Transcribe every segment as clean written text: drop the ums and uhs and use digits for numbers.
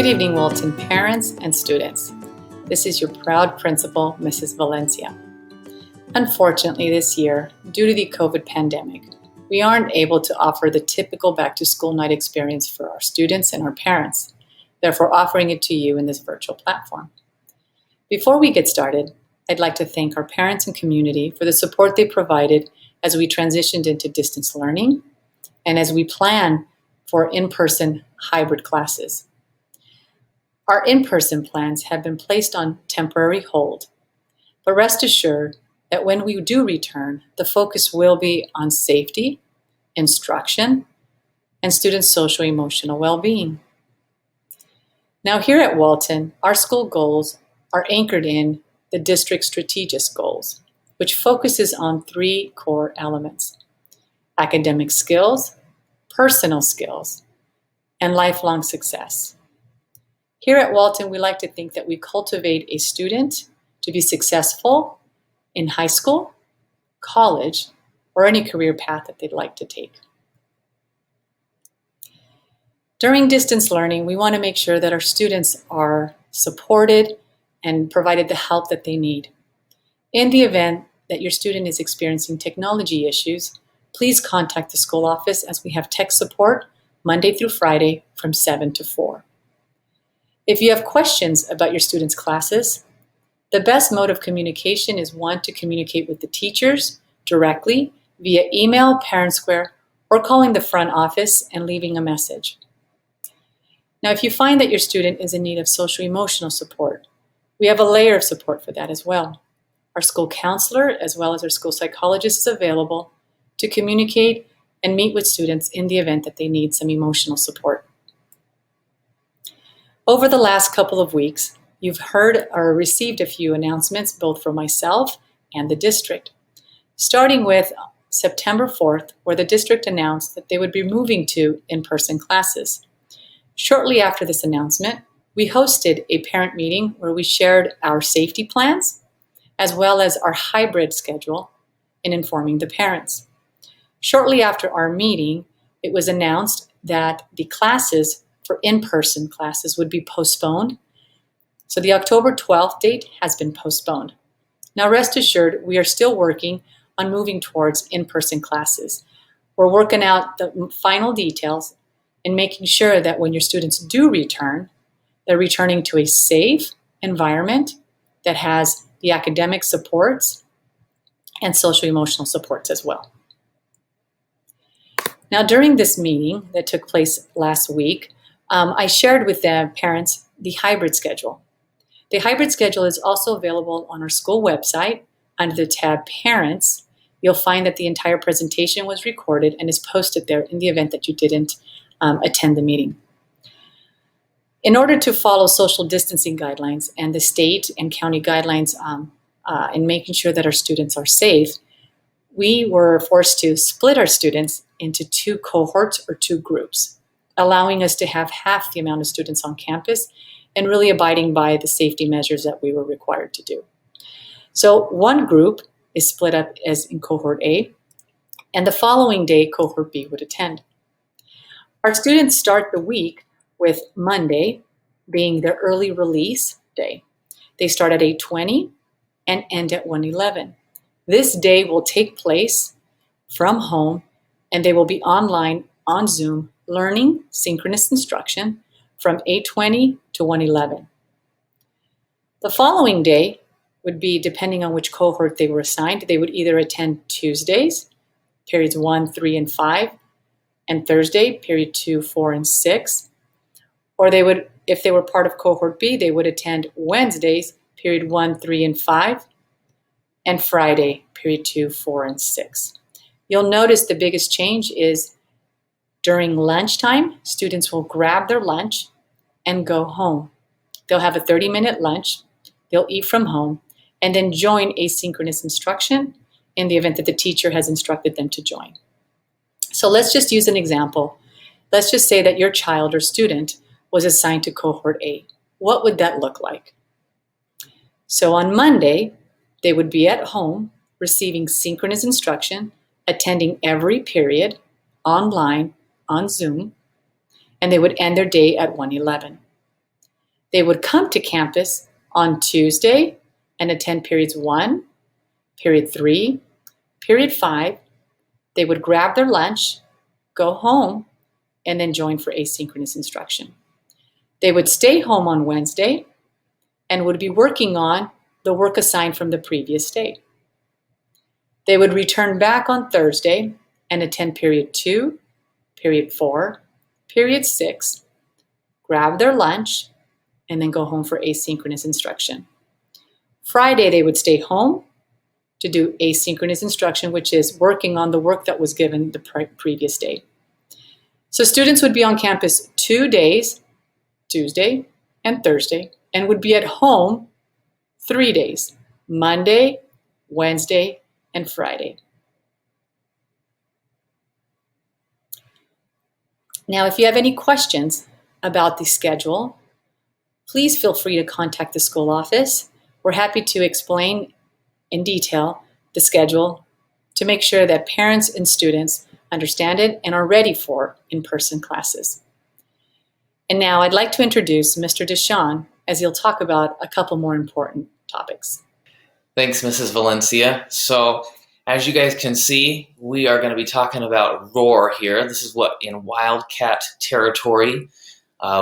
evening, Walton parents and students. This is your proud principal, Mrs. Valencia. Unfortunately, this year, due to the COVID pandemic, we aren't able to offer the typical back-to-school night experience for our students and our parents, therefore offering it to you in this virtual platform. Before we get started, I'd like to thank our parents and community for the support they provided as we transitioned into distance learning and as we plan for in-person hybrid classes. Our in-person plans have been placed on temporary hold, but rest assured that when we do return, the focus will be on safety, instruction, and students' social-emotional well-being. Now here at Walton, our school goals are anchored in the district's strategic goals, which focuses on 3 core elements: academic skills, personal skills, and lifelong success. Here at Walton, we like to think that we cultivate a student to be successful in high school, college, or any career path that they'd like to take. During distance learning, we want to make sure that our students are supported and provided the help that they need. In the event that your student is experiencing technology issues, please contact the school office as we have tech support Monday through Friday from 7 to 4. If you have questions about your students' classes, the best mode of communication is to communicate with the teachers directly via email, Parent Square, or calling the front office and leaving a message. Now, if you find that your student is in need of social-emotional support, we have a layer of support for that as well. Our school counselor, as well as our school psychologist, is available to communicate and meet with students in the event that they need some emotional support. Over the last couple of weeks, you've heard or received a few announcements both from myself and the district. Starting with September 4th, where the district announced that they would be moving to in-person classes. Shortly after this announcement, we hosted a parent meeting where we shared our safety plans, as well as our hybrid schedule in informing the parents. Shortly after our meeting, it was announced that the classes for in-person classes would be postponed. So the October 12th date has been postponed. Now rest assured, we are still working on moving towards in-person classes. We're working out the final details and making sure that when your students do return, they're returning to a safe environment that has the academic supports and social-emotional supports as well. Now during this meeting that took place last week, I shared with the parents the hybrid schedule. The hybrid schedule is also available on our school website under the tab Parents. You'll find that the entire presentation was recorded and is posted there in the event that you didn't attend the meeting. In order to follow social distancing guidelines and the state and county guidelines in making sure that our students are safe, we were forced to split our students into 2 cohorts or 2 groups, allowing us to have half the amount of students on campus and really abiding by the safety measures that we were required to do. So one group is split up as in cohort A, and the following day, cohort B would attend. Our students start the week with Monday being their early release day. They start at 8:20 and end at 1:11. This day will take place from home, and they will be online on Zoom learning synchronous instruction from 8:20 to 1:11. The following day would be, depending on which cohort they were assigned, they would either attend Tuesdays, periods 1, 3, and 5, and Thursday, period 2, 4, and 6. Or they would, if they were part of cohort B, they would attend Wednesdays, period 1, 3, and 5, and Friday, period 2, 4, and 6. You'll notice the biggest change is during lunchtime, students will grab their lunch and go home. They'll have a 30-minute lunch, they'll eat from home, and then join asynchronous instruction in the event that the teacher has instructed them to join. So let's just use an example. Let's just say that your child or student was assigned to cohort A. What would that look like? So on Monday, they would be at home receiving synchronous instruction, attending every period online on Zoom, and they would end their day at 1:11. They would come to campus on Tuesday and attend periods 1, period 3, period 5. They would grab their lunch, go home, and then join for asynchronous instruction. They would stay home on Wednesday and would be working on the work assigned from the previous day. They would return back on Thursday and attend period 2, period 4, period 6, grab their lunch, and then go home for asynchronous instruction. Friday, they would stay home to do asynchronous instruction, which is working on the work that was given the previous day. So students would be on campus 2 days, Tuesday and Thursday, and would be at home 3 days, Monday, Wednesday, and Friday. Now, if you have any questions about the schedule, please feel free to contact the school office. We're happy to explain in detail the schedule to make sure that parents and students understand it and are ready for in-person classes. And now I'd like to introduce Mr. Deshawn as he'll talk about a couple more important topics. Thanks, Mrs. Valencia. So as you guys can see, we are going to be talking about ROAR here. This is what in Wildcat territory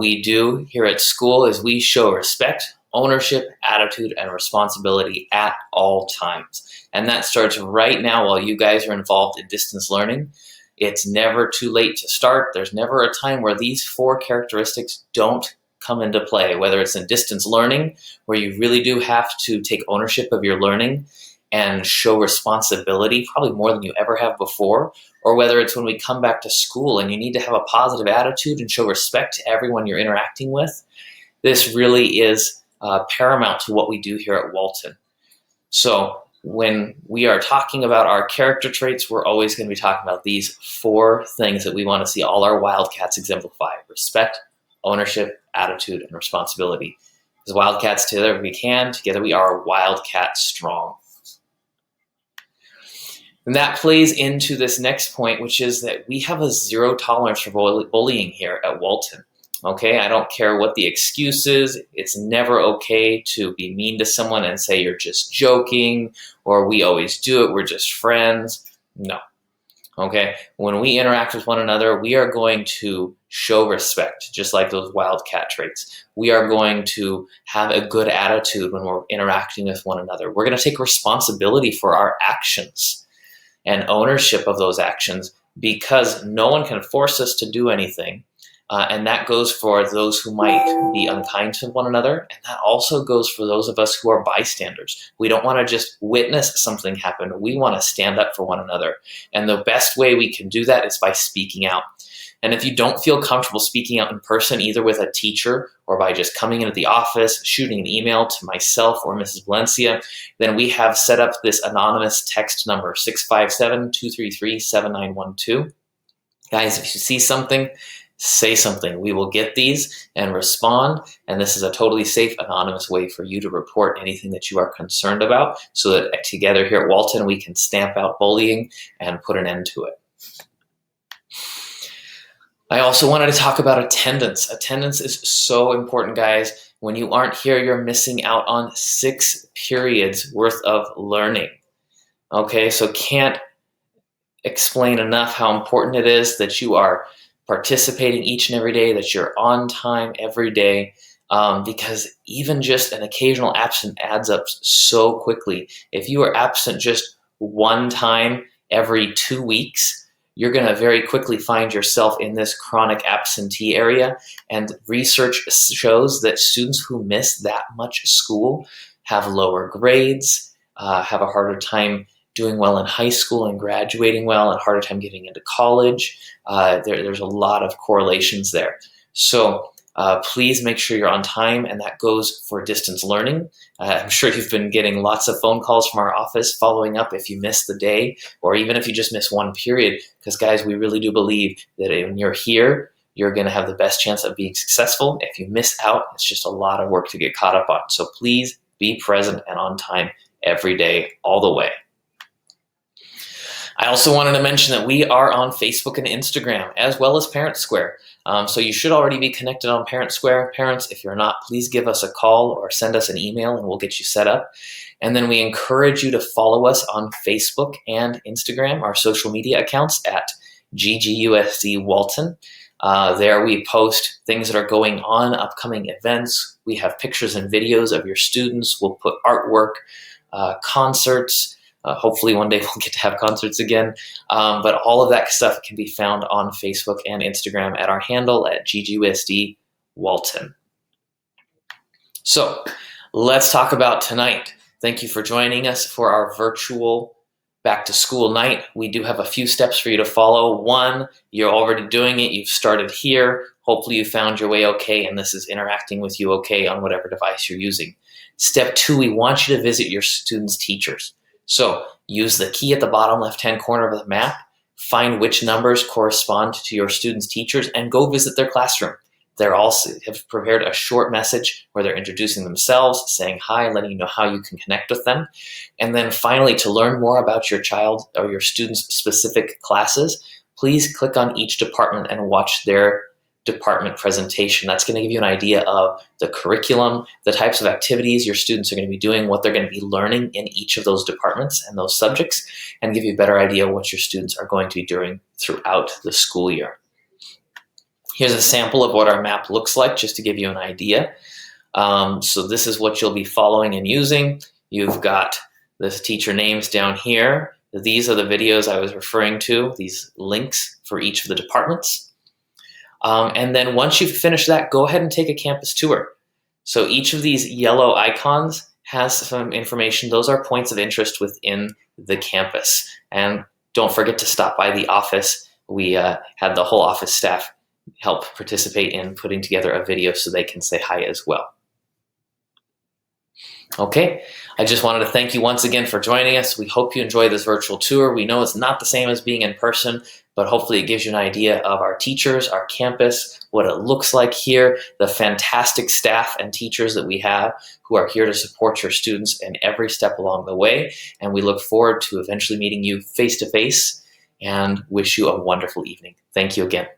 we do here at school is we show respect, ownership, attitude, and responsibility at all times. And that starts right now while you guys are involved in distance learning. It's never too late to start. There's never a time where these 4 characteristics don't come into play, whether it's in distance learning, where you really do have to take ownership of your learning and show responsibility, probably more than you ever have before, or whether it's when we come back to school and you need to have a positive attitude and show respect to everyone you're interacting with. This really is paramount to what we do here at Walton. So when we are talking about our character traits, we're always going to be talking about these 4 things that we want to see all our Wildcats exemplify: respect, ownership, attitude, and responsibility. As Wildcats, together we can, together we are Wildcat strong. And that plays into this next point, which is that we have a 0 tolerance for bullying here at Walton. Okay, I don't care what the excuse is. It's never okay to be mean to someone and say you're just joking or we always do it, we're just friends. No. Okay, when we interact with one another, we are going to show respect, just like those Wildcat traits. We are going to have a good attitude when we're interacting with one another. We're going to take responsibility for our actions and ownership of those actions because no one can force us to do anything. And that goes for those who might be unkind to one another. And that also goes for those of us who are bystanders. We don't want to just witness something happen. We want to stand up for one another. And the best way we can do that is by speaking out. And if you don't feel comfortable speaking out in person, either with a teacher or by just coming into the office, shooting an email to myself or Mrs. Valencia, then we have set up this anonymous text number, 657-233-7912. Guys, if you see something, say something. We will get these and respond, and this is a totally safe, anonymous way for you to report anything that you are concerned about so that together here at Walton we can stamp out bullying and put an end to it. I also wanted to talk about attendance. Attendance is so important, guys. When you aren't here, you're missing out on 6 periods worth of learning. Okay, so can't explain enough how important it is that you are participating each and every day, that you're on time every day, because even just an occasional absent adds up so quickly. If you are absent just one time every 2 weeks, you're going to very quickly find yourself in this chronic absentee area. And research shows that students who miss that much school have lower grades, have a harder time doing well in high school and graduating well, and a harder time getting into college. There's a lot of correlations there. So please make sure you're on time, and that goes for distance learning. I'm sure you've been getting lots of phone calls from our office following up if you miss the day, or even if you just miss one period, because guys, we really do believe that when you're here, you're going to have the best chance of being successful. If you miss out, it's just a lot of work to get caught up on. So please be present and on time every day, all the way. I I also wanted to mention that we are on Facebook and Instagram, as well as Parent Square. So you should already be connected on Parent Square. Parents, if you're not, please give us a call or send us an email and we'll get you set up. And then we encourage you to follow us on Facebook and Instagram, our social media accounts at GGUSD Walton. There we post things that are going on, upcoming events. We have pictures and videos of your students. We'll put artwork, concerts. Hopefully one day we'll get to have concerts again. But all of that stuff can be found on Facebook and Instagram at our handle at GGUSD Walton. So let's talk about tonight. Thank you for joining us for our virtual back to school night. We do have a few steps for you to follow. One, you're already doing it. You've started here. Hopefully you found your way okay, and this is interacting with you okay on whatever device you're using. Step 2, we want you to visit your students' teachers. So use the key at the bottom left-hand corner of the map, find which numbers correspond to your students' teachers, and go visit their classroom. They're also have prepared a short message where they're introducing themselves, saying hi, letting you know how you can connect with them. And then finally, to learn more about your child or your students' specific classes, please click on each department and watch their department presentation. That's going to give you an idea of the curriculum, the types of activities your students are going to be doing, what they're going to be learning in each of those departments and those subjects, and give you a better idea of what your students are going to be doing throughout the school year. Here's a sample of what our map looks like, just to give you an idea. So this is what you'll be following and using. You've got the teacher names down here. These are the videos I was referring to, these links for each of the departments. And then once you've finished that, go ahead and take a campus tour. So each of these yellow icons has some information. Those are points of interest within the campus. And don't forget to stop by the office. We had the whole office staff help participate in putting together a video so they can say hi as well. Okay, I just wanted to thank you once again for joining us. We hope you enjoy this virtual tour. We know it's not the same as being in person, but hopefully it gives you an idea of our teachers, our campus, what it looks like here, the fantastic staff and teachers that we have who are here to support your students in every step along the way. And we look forward to eventually meeting you face to face and wish you a wonderful evening. Thank you again.